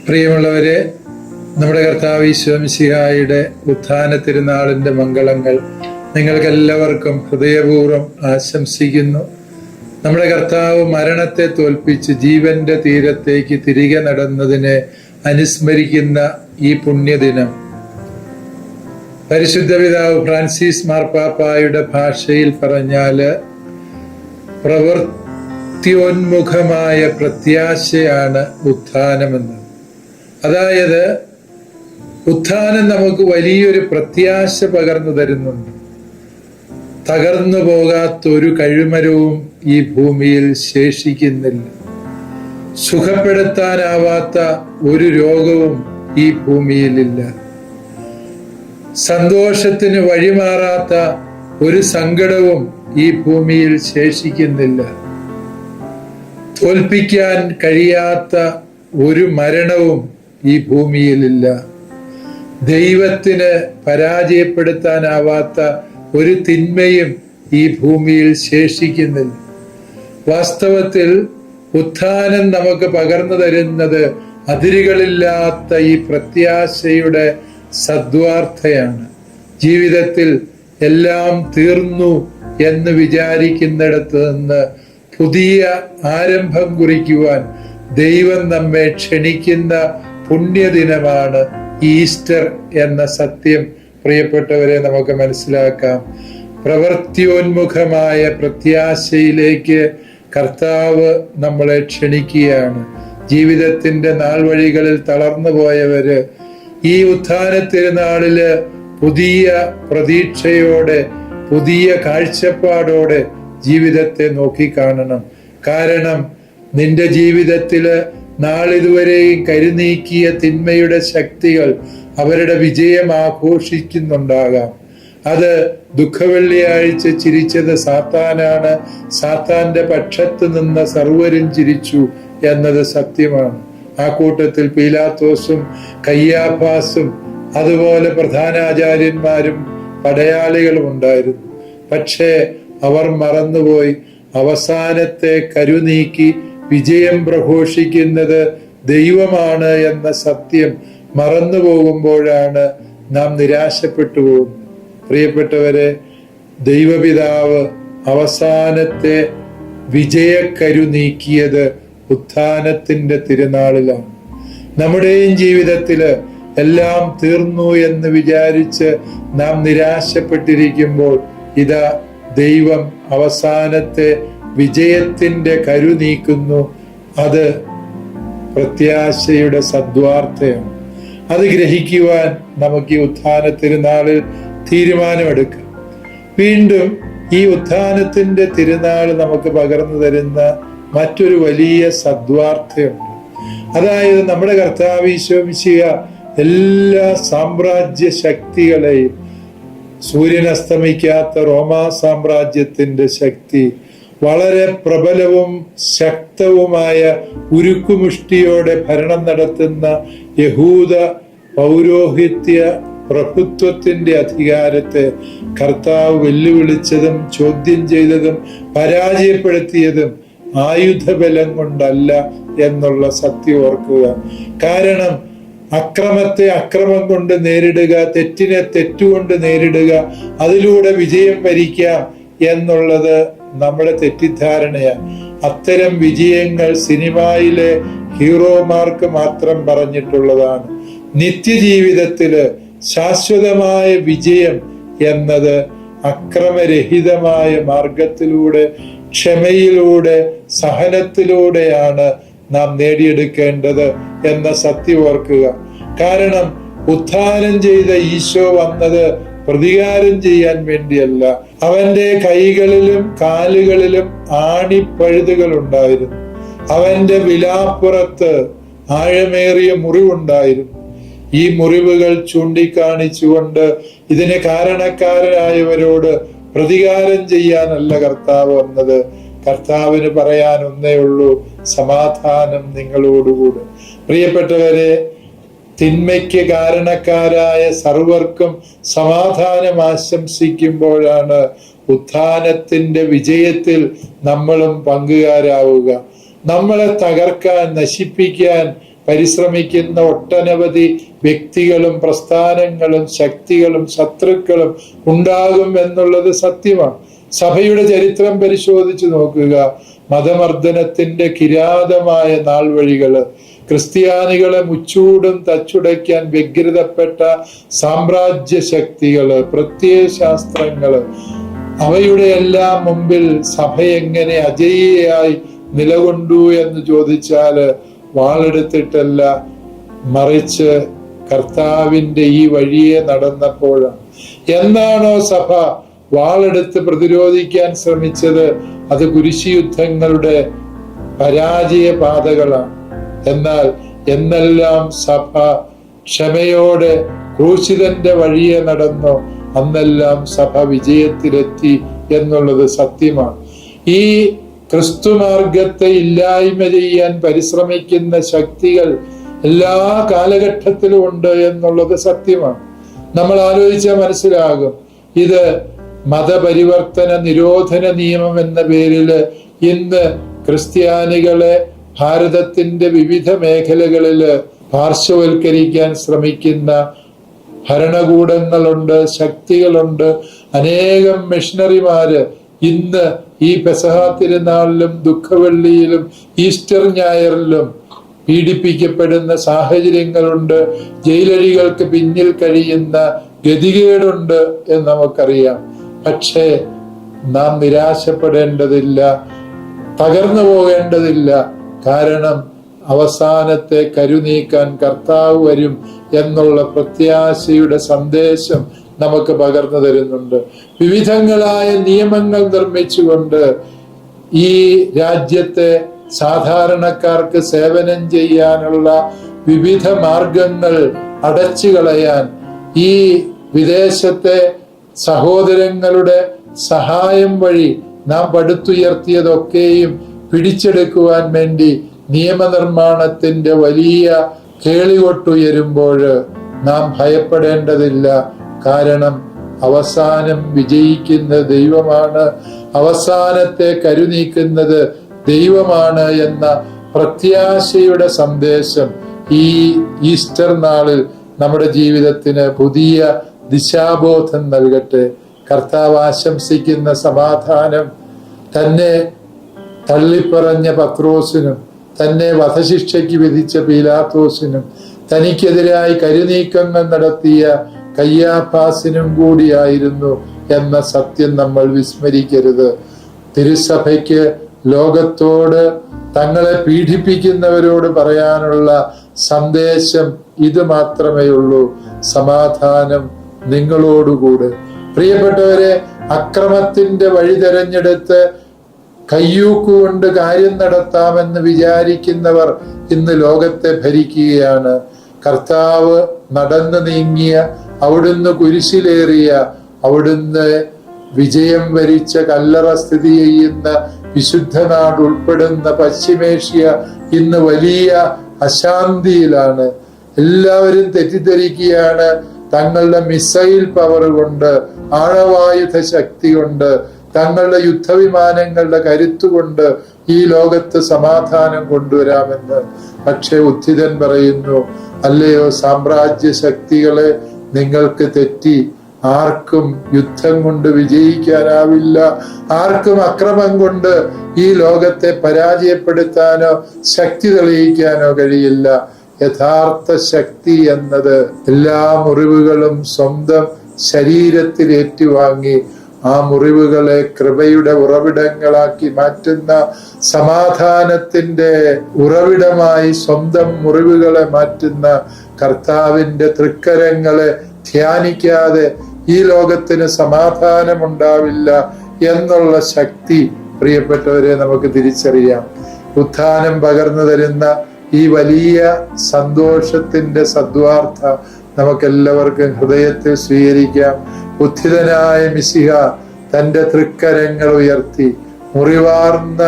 പ്രിയമുള്ളവരെ, നമ്മുടെ കർത്താവ് ഈശോ മിശിഹായുടെ ഉത്ഥാന തിരുനാളിൻ്റെ മംഗളങ്ങൾ നിങ്ങൾക്കെല്ലാവർക്കും ഹൃദയപൂർവ്വം ആശംസിക്കുന്നു. നമ്മുടെ കർത്താവ് മരണത്തെ തോൽപ്പിച്ച് ജീവന്റെ തീരത്തേക്ക് തിരികെ നടന്നതിനെ അനുസ്മരിക്കുന്ന ഈ പുണ്യദിനം പരിശുദ്ധ പിതാവ് ഫ്രാൻസിസ് മാർപ്പാപ്പായുടെ ഭാഷയിൽ പറഞ്ഞാല് പ്രവൃത്തിയോന്മുഖമായ പ്രത്യാശയാണ് ഉത്ഥാനമെന്ന്. അതായത് ഉത്ഥാനം നമുക്ക് വലിയൊരു പ്രത്യാശ പകർന്നു തരുന്നുണ്ട്. തകർന്നു പോകാത്തൊരു കഴുമരവും ഈ ഭൂമിയിൽ ശേഷിക്കുന്നില്ല. സുഖപ്പെടുത്താനാവാത്ത ഒരു രോഗവും ഈ ഭൂമിയിലില്ല. സന്തോഷത്തിന് വഴിമാറാത്ത ഒരു സങ്കടവും ഈ ഭൂമിയിൽ ശേഷിക്കുന്നില്ല. തോൽപ്പിക്കാൻ കഴിയാത്ത ഒരു മരണവും ഈ ഭൂമിയിലില്ല. ദൈവത്തിന് പരാജയപ്പെടുത്താനാവാത്ത ഒരു തിന്മയും ഈ ഭൂമിയിൽ ശേഷിക്കുന്നില്ല. വാസ്തവത്തിൽ ഉത്ഥാനം നമുക്ക് പകർന്നു തരുന്നത് അതിരുകളില്ലാത്ത ഈ പ്രത്യാശയുടെ സദ്വാർത്തയാണ്. ജീവിതത്തിൽ എല്ലാം തീർന്നു എന്ന് വിചാരിക്കുന്നിടത്ത് നിന്ന് പുതിയ ആരംഭം കുറിക്കുവാൻ ദൈവം നമ്മെ ക്ഷണിക്കുന്ന പുണ്യദിനമാണ് ഈസ്റ്റർ എന്ന സത്യം. പ്രിയപ്പെട്ടവരെ, നമുക്ക് മനസ്സിലാക്കാം. പ്രവൃത്തിയോന്മുഖമായ പ്രത്യാശയിലേക്ക് കർത്താവ് നമ്മളെ ക്ഷണിക്കുകയാണ്. ജീവിതത്തിന്റെ നാൾവഴികളിൽ തളർന്നു പോയവര് ഈ ഉത്ഥാന തിരുനാളില് പുതിയ പ്രതീക്ഷയോടെ, പുതിയ കാഴ്ചപ്പാടോടെ ജീവിതത്തെ നോക്കിക്കാണണം. കാരണം നിന്റെ ജീവിതത്തില് നാളിതുവരെയും കരുനീക്കിയ തിന്മയുടെ ശക്തികൾ അവരുടെ വിജയം ആഘോഷിക്കുന്നുണ്ടാകാം. അത് ദുഃഖവെള്ളിയാഴ്ച ചിരിച്ചത് സാത്താനാണ്. സാത്താന്റെ പക്ഷത്ത് നിന്ന് സർവരും ചിരിച്ചു എന്നത് സത്യമാണ്. ആ കൂട്ടത്തിൽ പീലാത്തോസും കയ്യാഫാസും അതുപോലെ പ്രധാനാചാര്യന്മാരും പടയാളികളും ഉണ്ടായിരുന്നു. പക്ഷേ അവർ മറന്നുപോയി. അവസാനത്തെ കരുനീക്കി വിജയം പ്രഘോഷിക്കുന്നത് ദൈവമാണ് എന്ന സത്യം മറന്നു പോകുമ്പോഴാണ് നാം നിരാശപ്പെട്ടു പോകുന്നത്. പ്രിയപ്പെട്ടവരെ, ദൈവപിതാവ് അവസാനത്തെ വിജയക്കരു നീക്കിയത് ഉത്ഥാനത്തിന്റെ തിരുനാളിലാണ്. നമ്മുടെയും ജീവിതത്തില് എല്ലാം തീർന്നു എന്ന് വിചാരിച്ച് നാം നിരാശപ്പെട്ടിരിക്കുമ്പോൾ ഇതാ ദൈവം അവസാനത്തെ വിജയത്തിന്റെ കരു നീക്കുന്നു. അത് പ്രത്യാശയുടെ സദ്വാർത്തയാണ്. അത് ഗ്രഹിക്കുവാൻ നമുക്ക് ഈ ഉത്ഥാന തിരുനാളിൽ തീരുമാനമെടുക്കാം. വീണ്ടും ഈ ഉത്ഥാനത്തിന്റെ തിരുനാൾ നമുക്ക് പകർന്നു തരുന്ന മറ്റൊരു വലിയ സദ്വാർത്തയുണ്ട്. അതായത് നമ്മുടെ കർത്താവ് ഈശോ മിശിഹ എല്ലാ സാമ്രാജ്യ ശക്തികളെയും, സൂര്യൻ അസ്തമിക്കാത്ത റോമാ സാമ്രാജ്യത്തിന്റെ ശക്തി, വളരെ പ്രബലവും ശക്തവുമായ ഉരുക്കുമുഷ്ടിയോടെ ഭരണം നടത്തുന്ന യഹൂദ പൗരോഹിത്യ പ്രഭുത്വത്തിന്റെ അധികാരത്തെ കർത്താവ് വെല്ലുവിളിച്ചതും ചോദ്യം ചെയ്തതും പരാജയപ്പെടുത്തിയതും ആയുധബലം കൊണ്ടല്ല എന്നുള്ള സത്യം ഓർക്കുക. കാരണം അക്രമത്തെ അക്രമം കൊണ്ട് നേരിടുക, തെറ്റിനെ തെറ്റുകൊണ്ട് നേരിടുക, അതിലൂടെ വിജയം വരിക്കാം എന്നുള്ളത് നമ്മുടെ തെറ്റിദ്ധാരണയാണ്. അത്തരം വിജയങ്ങൾ സിനിമയിലെ ഹീറോമാർക്ക് മാത്രം പറഞ്ഞിട്ടുള്ളതാണ്. നിത്യജീവിതത്തില് ശാശ്വതമായ വിജയം എന്നത് അക്രമരഹിതമായ മാർഗത്തിലൂടെ, ക്ഷമയിലൂടെ, സഹനത്തിലൂടെയാണ് നാം നേടിയെടുക്കേണ്ടത് എന്ന സത്യം ഓർക്കുക. കാരണം ഉത്ഥാനം ചെയ്ത ഈശോ വന്നത് പ്രതികാരം ചെയ്യാൻ വേണ്ടിയല്ല. അവന്റെ കൈകളിലും കാലുകളിലും ആണിപ്പഴുതുകൾ ഉണ്ടായിരുന്നു. അവന്റെ വിലാപ്പുറത്ത് ആഴമേറിയ മുറിവുണ്ടായിരുന്നു. ഈ മുറിവുകൾ ചൂണ്ടിക്കാണിച്ചുകൊണ്ട് ഇതിന് കാരണക്കാരായവരോട് പ്രതികാരം ചെയ്യാനല്ല കർത്താവ് വന്നത്. കർത്താവിന് പറയാൻ ഒന്നേ ഉള്ളൂ: സമാധാനം നിങ്ങളോടുകൂടെ. പ്രിയപ്പെട്ടവരെ, തിന്മയ്ക്ക് കാരണക്കാരായ സർവർക്കും സമാധാനം ആശംസിക്കുമ്പോഴാണ് ഉത്ഥാനത്തിന്റെ വിജയത്തിൽ നമ്മളും പങ്കുകാരാവുക. നമ്മളെ തകർക്കാൻ, നശിപ്പിക്കാൻ പരിശ്രമിക്കുന്ന ഒട്ടനവധി വ്യക്തികളും പ്രസ്ഥാനങ്ങളും ശക്തികളും ശത്രുക്കളും ഉണ്ടാകും എന്നുള്ളത് സത്യമാണ്. സഭയുടെ ചരിത്രം പരിശോധിച്ചു നോക്കുക. മതമർദ്ദനത്തിന്റെ കിരാതമായ നാൾവഴികള്, ക്രിസ്ത്യാനികളെ മുച്ചൂടും തച്ചുടയ്ക്കാൻ വ്യഗ്രതപ്പെട്ട സാമ്രാജ്യ ശക്തികള്, പ്രത്യയശാസ്ത്രങ്ങള്, അവയുടെ എല്ലാം മുമ്പിൽ സഭ എങ്ങനെ അജയ്യയായി നിലകൊണ്ടു എന്ന് ചോദിച്ചാല് വാളെടുത്തിട്ടല്ല, മറിച്ച് കർത്താവിന്റെ ഈ വഴിയെ നടന്നപ്പോഴാണ്. എന്നാണോ സഭ വാളെടുത്ത് പ്രതിരോധിക്കാൻ ശ്രമിച്ചത്, അത് കുരിശുയുദ്ധങ്ങളുടെ പരാജയ പാതകളാണ്. എന്നാൽ എന്നെല്ലാം സഭ ക്ഷമയോടെ ക്രൂശിതന്റെ വഴിയെ നടന്നോ, അന്നെല്ലാം സഭ വിജയത്തിലെത്തി എന്നുള്ളത് സത്യമാണ്. ഈ ക്രിസ്തുമാർഗത്തെ ഇല്ലായ്മ ചെയ്യാൻ പരിശ്രമിക്കുന്ന ശക്തികൾ എല്ലാ കാലഘട്ടത്തിലും ഉണ്ട് എന്നുള്ളത് സത്യമാണ്. നമ്മൾ ആലോചിച്ചാൽ മനസ്സിലാകും. ഇത് മതപരിവർത്തന നിരോധന നിയമം എന്ന പേരില് ഇന്ന് ക്രിസ്ത്യാനികളെ ഭാരതത്തിന്റെ വിവിധ മേഖലകളില് പാർശ്വവൽക്കരിക്കാൻ ശ്രമിക്കുന്ന ഭരണകൂടങ്ങളുണ്ട്, ശക്തികളുണ്ട്. അനേകം മിഷണറിമാര് ഇന്ന് ഈ പെസഹ തിരുനാളിലും ദുഃഖവെള്ളിയിലും ഈസ്റ്റർ ഞായറിലും പീഡിപ്പിക്കപ്പെടുന്ന സാഹചര്യങ്ങളുണ്ട്. ജയിലഴികൾക്ക് പിന്നിൽ കഴിയുന്ന ഗതികേടുണ്ട് എന്ന് നമുക്കറിയാം. പക്ഷേ നാം നിരാശപ്പെടേണ്ടതില്ല, തകർന്നു പോകേണ്ടതില്ല. കാരണം അവസാനത്തെ കരുനീക്കാൻ കർത്താവ് വരും എന്നുള്ള പ്രത്യാശയുടെ സന്ദേശം നമുക്ക് പകർന്നു തരുന്നുണ്ട്. വിവിധങ്ങളായ നിയമങ്ങൾ നിർമ്മിച്ചുകൊണ്ട് ഈ രാജ്യത്തെ സാധാരണക്കാർക്ക് സേവനം ചെയ്യാനുള്ള വിവിധ മാർഗങ്ങൾ അടച്ചു കളയാൻ, ഈ വിദേശത്തെ സഹോദരങ്ങളുടെ സഹായം വഴി നാം പടുത്തുയർത്തിയതൊക്കെയും പിടിച്ചെടുക്കുവാൻ വേണ്ടി നിയമനിർമ്മാണത്തിന്റെ വലിയ കേളികൊട്ടുയരുമ്പോൾ നാം ഭയപ്പെടേണ്ടതില്ല. കാരണം അവസാനം വിജയിക്കുന്ന ദൈവമാണ്, അവസാനത്തെ കരുനീക്കുന്നത് ദൈവമാണ് എന്ന പ്രത്യാശയുടെ സന്ദേശം ഈ ഈസ്റ്റർ നാളിൽ നമ്മുടെ ജീവിതത്തിന് പുതിയ ദിശാബോധം നൽകട്ടെ. കർത്താവ് ആശംസിക്കുന്ന സമാധാനം തന്നെ തള്ളിപ്പറഞ്ഞ പത്രോസിനും തന്നെ വധശിക്ഷയ്ക്ക് വിധിച്ച പീലാത്തോസിനും തനിക്കെതിരായി കരുനീക്കങ്ങൾ നടത്തിയ കയ്യാഫാസിനും കൂടിയായിരുന്നു എന്ന സത്യം നമ്മൾ വിസ്മരിക്കരുത്. തിരുസഭയ്ക്ക് ലോകത്തോട് തങ്ങളെ പീഡിപ്പിക്കുന്നവരോട് പറയാനുള്ള സന്ദേശം ഇത് മാത്രമേ ഉള്ളൂ: സമാധാനം നിങ്ങളോടുകൂടെ. പ്രിയപ്പെട്ടവരെ, അക്രമത്തിന്റെ വഴി തെരഞ്ഞെടുത്ത് കയ്യൂക്കുകൊണ്ട് കാര്യം നടത്താമെന്ന് വിചാരിക്കുന്നവർ ഇന്ന് ലോകത്തെ ഭരിക്കുകയാണ്. കർത്താവ് നടന്നു നീങ്ങിയ, അവിടുന്ന് കുരിശിലേറിയ, അവിടുന്ന് വിജയം വരിച്ച കല്ലറ സ്ഥിതി ചെയ്യുന്ന വിശുദ്ധ നാട് ഉൾപ്പെടുന്ന പശ്ചിമേഷ്യ ഇന്ന് വലിയ അശാന്തിയിലാണ്. എല്ലാവരും തെറ്റിദ്ധരിക്കുകയാണ് തങ്ങളുടെ മിസൈൽ പവർ കൊണ്ട്, ആണവായുധ ശക്തി കൊണ്ട്, തങ്ങളുടെ യുദ്ധവിമാനങ്ങളുടെ കരുത്തുകൊണ്ട് ഈ ലോകത്ത് സമാധാനം കൊണ്ടുവരാമെന്ന്. പക്ഷെ ഉദ്ധിതൻ പറയുന്നു, അല്ലയോ സാമ്രാജ്യ ശക്തികളെ, നിങ്ങൾക്ക് തെറ്റി. ആർക്കും യുദ്ധം കൊണ്ട് വിജയിക്കാനാവില്ല. ആർക്കും അക്രമം കൊണ്ട് ഈ ലോകത്തെ പരാജയപ്പെടുത്താനോ ശക്തി തെളിയിക്കാനോ കഴിയില്ല. യഥാർത്ഥ ശക്തി എന്നത് എല്ലാ മുറിവുകളും സ്വന്തം ശരീരത്തിൽ ഏറ്റുവാങ്ങി ആ മുറിവുകളെ കൃപയുടെ ഉറവിടങ്ങളാക്കി മാറ്റുന്ന, സമാധാനത്തിന്റെ ഉറവിടമായി സ്വന്തം മുറിവുകളെ മാറ്റുന്ന കർത്താവിന്റെ തൃക്കരങ്ങളെ ധ്യാനിക്കാതെ ഈ ലോകത്തിന് സമാധാനമുണ്ടാവില്ല എന്നുള്ള ശക്തി പ്രിയപ്പെട്ടവരെ നമുക്ക് തിരിച്ചറിയാം. ഉത്ഥാനം പകർന്നു തരുന്ന ഈ വലിയ സന്തോഷത്തിന്റെ സദ്വാർത്ത നമുക്കെല്ലാവർക്കും ഹൃദയത്തിൽ സ്വീകരിക്കാം. ഉത്ഥിതനായ മിശിഹ തന്റെ തൃക്കരങ്ങൾ ഉയർത്തി, മുറിവാർന്ന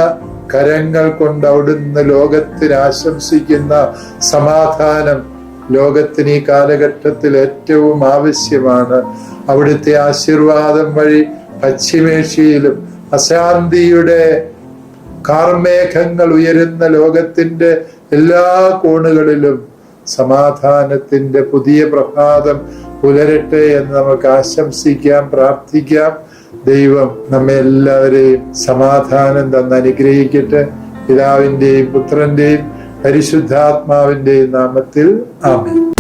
കരങ്ങൾ കൊണ്ട് അവിടുന്ന് ലോകത്തിന് ആശംസിക്കുന്ന സമാധാനം ലോകത്തിന് ഈ കാലഘട്ടത്തിൽ ഏറ്റവും ആവശ്യമാണ്. അവിടുത്തെ ആശീർവാദം വഴി പശ്ചിമേഷ്യയിലും അശാന്തിയുടെ കാർമേഘങ്ങൾ ഉയരുന്ന ലോകത്തിന്റെ എല്ലാ കോണുകളിലും സമാധാനത്തിന്റെ പുതിയ പ്രഭാതം പുലരട്ടെ എന്ന് നമുക്ക് ആശംസിക്കാം, പ്രാർത്ഥിക്കാം. ദൈവം നമ്മെ എല്ലാവരെയും സമാധാനം തന്ന് അനുഗ്രഹിക്കട്ടെ. പിതാവിന്റെയും പുത്രന്റെയും പരിശുദ്ധാത്മാവിന്റെയും നാമത്തിൽ ആമേൻ.